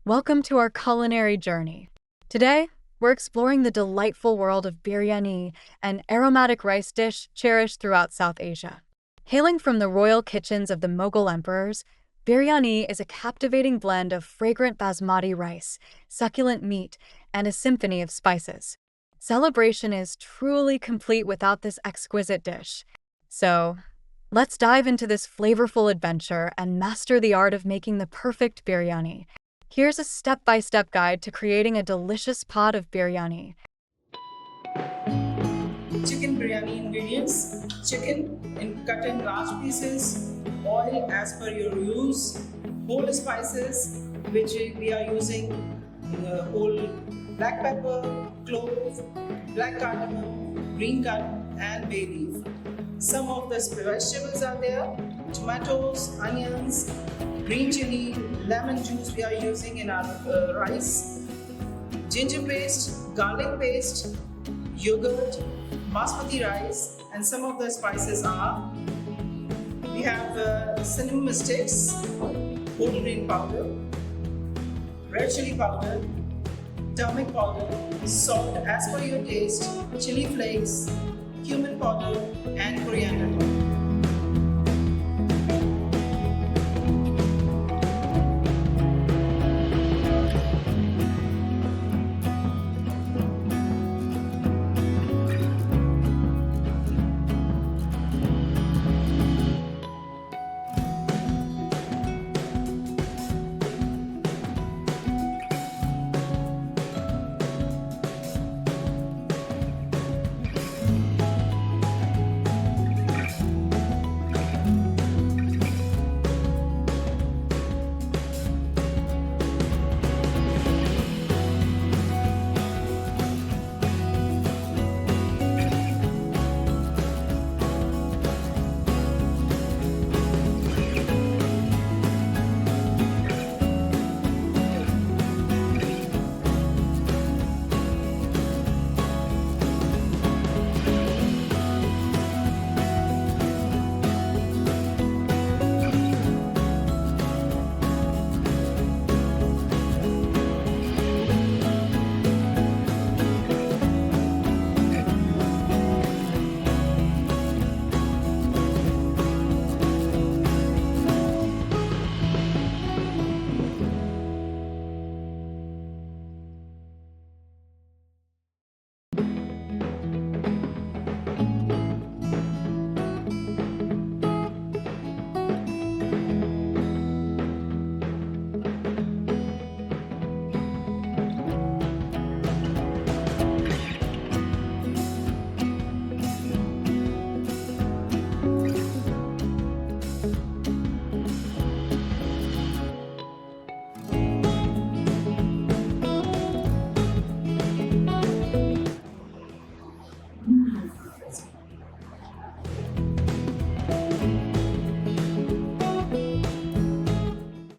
Welcome to our culinary journey. Today, we're exploring the delightful world of biryani, an aromatic rice dish cherished throughout South Asia. Hailing from the royal kitchens of the Mughal emperors, biryani is a captivating blend of fragrant basmati rice, succulent meat, and a symphony of spices. Celebration is truly complete without this exquisite dish. So, let's dive into this flavorful adventure and master the art of making the perfect biryani. Here's a step-by-step guide to creating a delicious pot of biryani. Chicken biryani ingredients: chicken cut in large pieces, oil as per your use, whole spices which we are using, whole black pepper, clove, black cardamom, green cardamom and bay leaf. Some of the vegetables are there: tomatoes, onions, green chili, lemon juice we are using in our rice, ginger paste, garlic paste, yogurt, basmati rice, and some of the spices are: we have cinnamon sticks, whole grain powder, red chili powder, turmeric powder, salt as per your taste, chili flakes, cumin powder and coriander powder.